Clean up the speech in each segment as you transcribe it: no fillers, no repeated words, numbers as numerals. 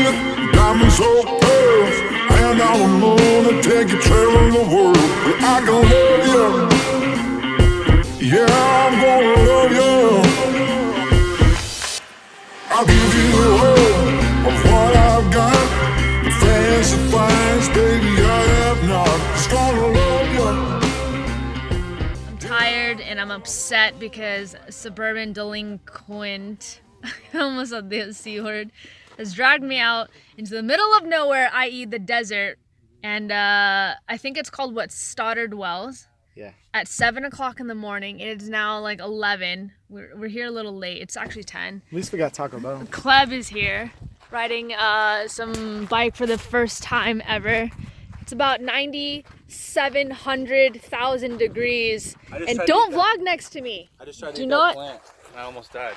with diamonds or pearls, and I will gonna take you traveling the world. But I can love you, yeah, I'm gonna love you. I'll give you the whole of what I've got. The fancy finds, baby, I have not. Just gonna love you. I'm tired and I'm upset because suburban delinquent, I almost said the C word, has dragged me out into the middle of nowhere, i.e. the desert. And I think it's called Stoddard Wells. Yeah. At 7 o'clock in the morning. It is now like 11. We're here a little late. It's actually 10. At least we got Taco Bell. Kleb is here riding some bike for the first time ever. It's about 9,700,000 degrees. And don't vlog next to me. I just tried to Do eat not. that plant. I almost died.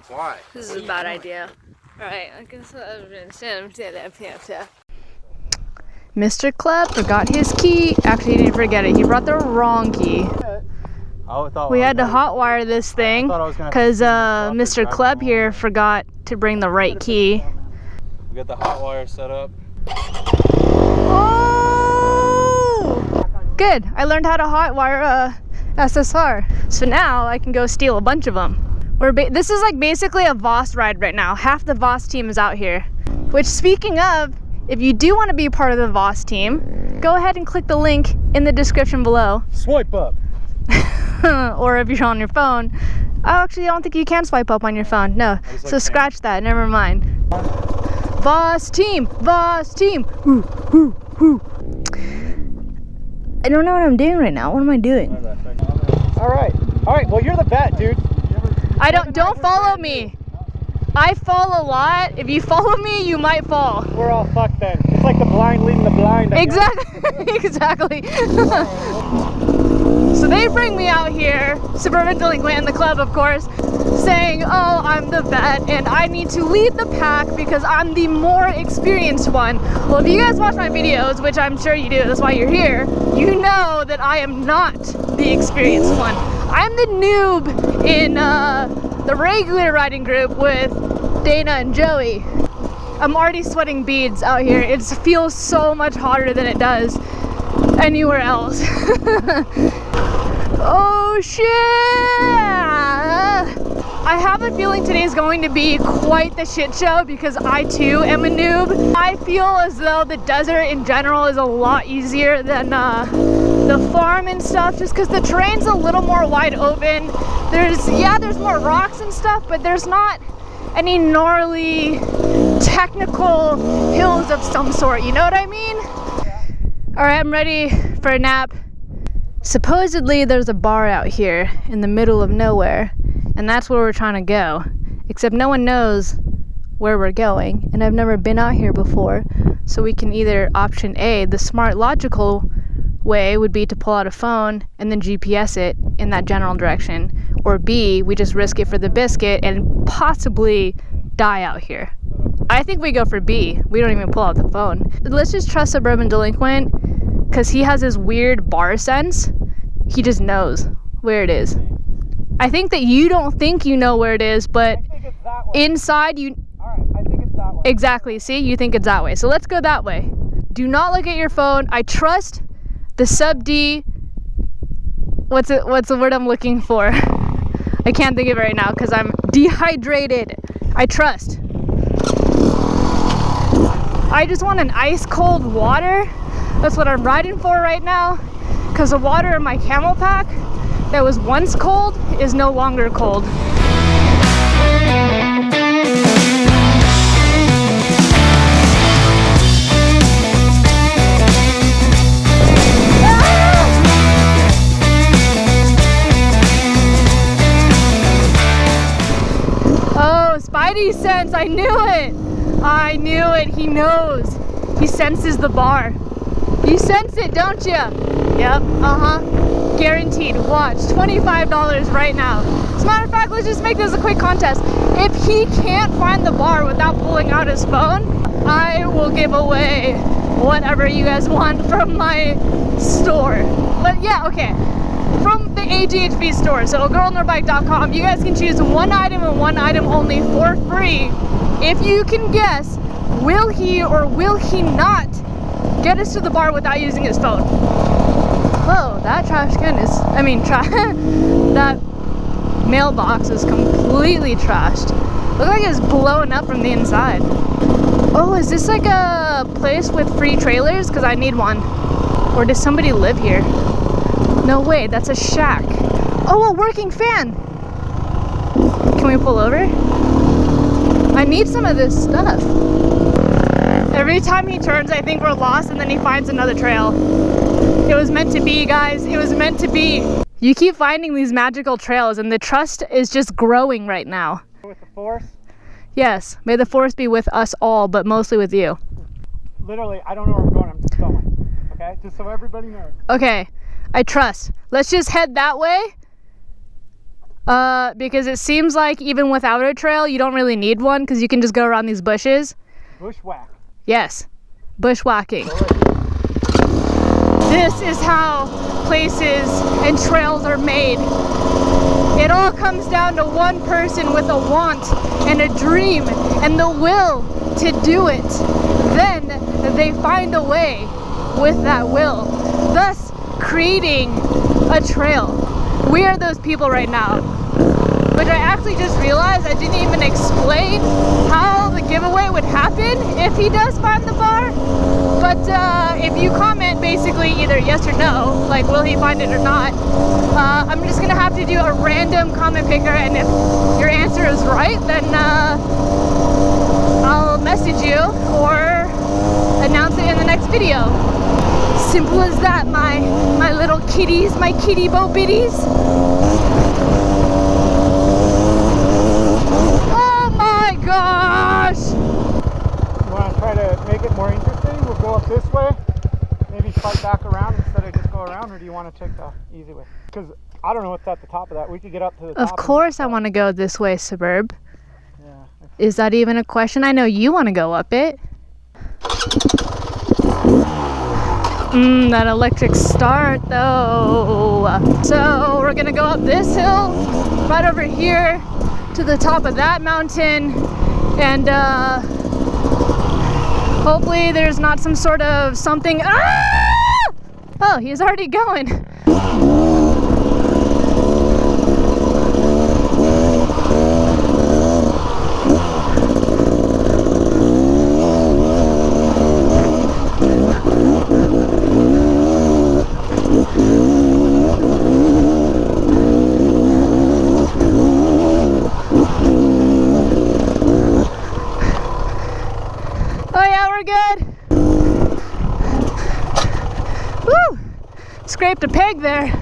Why? This is a bad idea. Alright, I guess Mr. Kleb forgot his key. Actually, he didn't forget it. He brought the wrong key. We had to hotwire this thing because Mr. Kleb here forgot to bring the right key. We got the hot wire set up. Oh! Good. I learned how to hotwire SSR. So now I can go steal a bunch of them. This is like basically a Voss ride right now. Half the Voss team is out here. Which, speaking of, if you do want to be part of the Voss team, go ahead and click the link in the description below. Swipe up. Or if you're on your phone. Oh, actually, I don't think you can swipe up on your phone. No. So scratch that. Never mind. Voss team. Voss team. Ooh, ooh, ooh. I don't know what I'm doing right now. What am I doing? All right. Well, you're the vet, dude. Don't follow me. I fall a lot. If you follow me, you might fall. We're all fucked then. It's like the blind leading the blind. Exactly. Exactly. So they bring me out here, suburban delinquent in the club, of course, saying, oh, I'm the vet and I need to lead the pack because I'm the more experienced one. Well, if you guys watch my videos, which I'm sure you do, that's why you're here, you know that I am not the experienced one. I'm the noob in the regular riding group with Dana and Joey. I'm already sweating beads out here. It feels so much hotter than it does anywhere else. Oh shit! I have a feeling today is going to be quite the shit show because I too am a noob. I feel as though the desert in general is a lot easier than the farm and stuff, just because the terrain's a little more wide open. There's more rocks and stuff, but there's not any gnarly technical hills of some sort, you know what I mean? Alright, I'm ready for a nap. Supposedly there's a bar out here in the middle of nowhere, and that's where we're trying to go. Except no one knows where we're going, and I've never been out here before, so we can either option A, the smart logical way would be to pull out a phone and then GPS it in that general direction, or B, we just risk it for the biscuit and possibly die out here. I think we go for B. We don't even pull out the phone. Let's just trust Suburban Delinquent because he has this weird bar sense. He just knows where it is. I think that you don't think you know where it is, but inside you... Alright, I think it's that way. Exactly, see? You think it's that way. So let's go that way. Do not look at your phone. I trust the sub D... What's the word I'm looking for? I can't think of it right now because I'm dehydrated. I trust. I just want an ice cold water. That's what I'm riding for right now. Because the water in my camel pack that was once cold is no longer cold. Oh, Spidey sense, I knew it. I knew it, he knows. He senses the bar. You sense it, don't you? Yep, guaranteed. Watch, $25 right now. As a matter of fact, let's just make this a quick contest. If he can't find the bar without pulling out his phone, I will give away whatever you guys want from my store. But yeah, okay. From the AGHB store, so girlnorbike.com, you guys can choose one item and one item only for free if you can guess will he or will he not get us to the bar without using his phone? Whoa, that trash can is, that mailbox is completely trashed. Looks like it's blowing up from the inside. Oh, is this like a place with free trailers? Because I need one. Or does somebody live here? No way, that's a shack. Oh, a working fan! Can we pull over? I need some of this stuff. Every time he turns, I think we're lost, and then he finds another trail. It was meant to be, guys. It was meant to be. You keep finding these magical trails, and the trust is just growing right now. With the force? Yes. May the force be with us all, but mostly with you. Literally, I don't know where I'm going. I'm just going. Okay? Just so everybody knows. Okay. I trust. Let's just head that way. Because it seems like even without a trail, you don't really need one because you can just go around these bushes. Bushwhack. Yes. Bushwhacking. This is how places and trails are made. It all comes down to one person with a want and a dream and the will to do it. Then they find a way with that will, thus creating a trail. We are those people right now. Which I actually just realized I didn't even explain how the giveaway would happen if he does find the bar. But if you comment basically either yes or no, like will he find it or not, I'm just gonna have to do a random comment picker, and if your answer is right, then I'll message you or announce it in the next video. Simple as that, my little kitties, my kitty bo bitties. Gosh! You want to try to make it more interesting? We'll go up this way, maybe fight back around instead of just go around, or do you want to take the easy way? Because I don't know what's at the top of that. We could get up to the top. Of course I want to go this way, Suburb. Yeah. Is that even a question? I know you want to go up it. That electric start though. So we're gonna go up this hill, right over here, to the top of that mountain, and hopefully there's not some sort of something. Ah! Oh, he's already going. Scraped a peg there.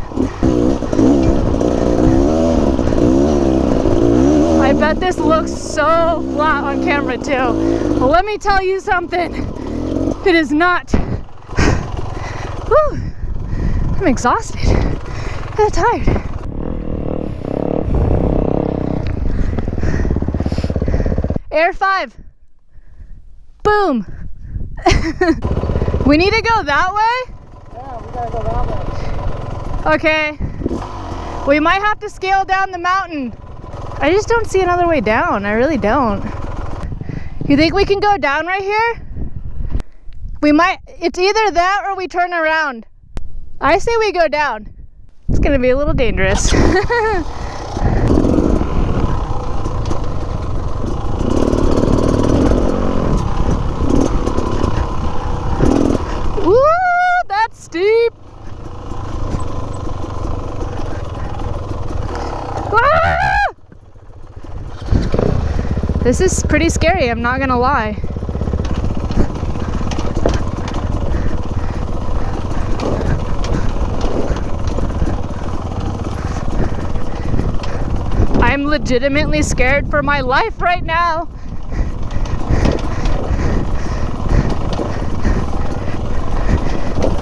I bet this looks so flat on camera too. Well, let me tell you something. It is not. Whew. I'm exhausted. I'm tired. Air 5. Boom. We need to go that way? Yeah, we gotta go that way. Okay. We might have to scale down the mountain. I just don't see another way down. I really don't. You think we can go down right here? We might. It's either that or we turn around. I say we go down. It's gonna be a little dangerous. Woo! That's steep. Ah! This is pretty scary, I'm not gonna lie. I'm legitimately scared for my life right now.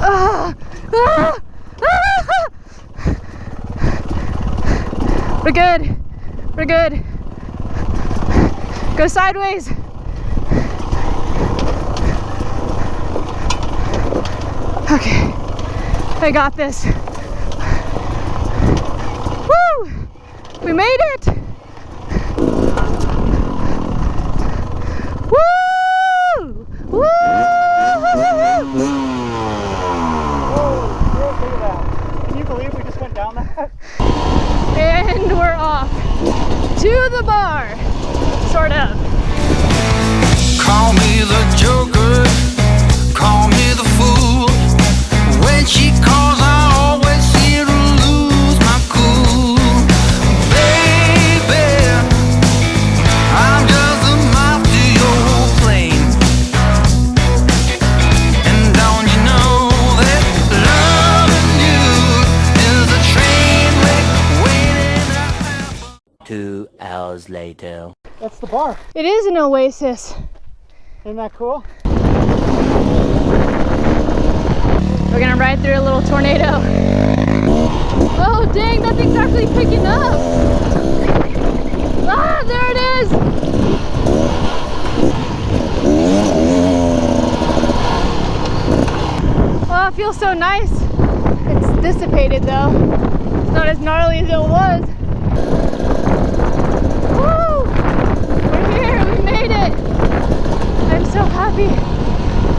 Ah! Ah! Ah! We're good. We're good. Go sideways. Okay. I got this. Woo! We made it! Woo! to the bar, sort of. Call me the Joker, call me the fool. When she calls, I always seem to lose my cool. Baby, I'm just a moth to your flame. And don't you know that loving you is a train wreck waiting to happen? 2 hours later. That's the bar. It is an oasis. Isn't that cool? We're gonna ride through a little tornado. Oh dang, that thing's actually picking up. Ah, there it is. Oh, it feels so nice. It's dissipated though. It's not as gnarly as it was. Woo! We're here, we made it. I'm so happy.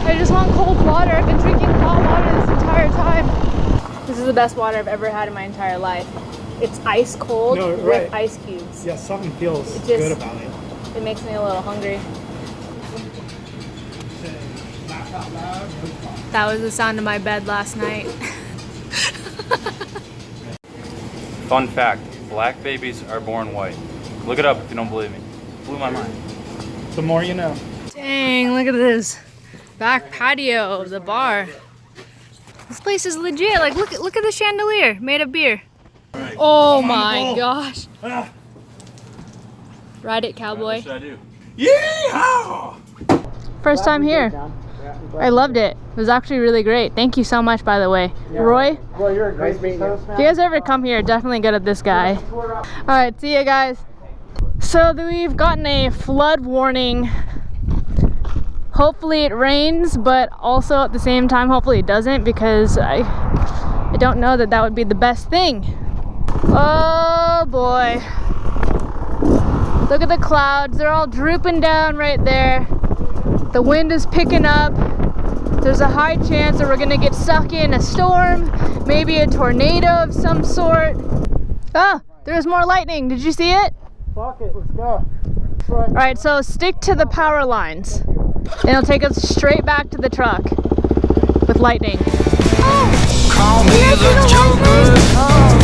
I just want cold water. I've been drinking hot water this entire time. This is the best water I've ever had in my entire life. It's ice cold with ice cubes. Yeah, something feels It just- good about it. It makes me a little hungry. That was the sound of my bed last night. Fun fact, black babies are born white. Look it up if you don't believe me. Blew my mind. The more you know. Dang, look at this. Back patio of the bar. This place is legit. Like, look at the chandelier made of beer. Oh my gosh. Ride it, cowboy. What should I do? Yeehaw! First time here. I loved it. It was actually really great. Thank you so much, by the way. Roy, Well, you're a great host, man. if you guys ever come here, definitely go to this guy. All right, see you guys. So we've gotten a flood warning. Hopefully it rains, but also at the same time, hopefully it doesn't, because I don't know that would be the best thing. Oh boy. Look at the clouds. They're all drooping down right there. The wind is picking up. There's a high chance that we're gonna get stuck in a storm, maybe a tornado of some sort. Oh, there's more lightning. Did you see it? Fuck it, let's go. All right, so stick to the power lines. And it'll take us straight back to the truck with lightning. Oh! Call me You guys see the the Joker. lightning? Oh.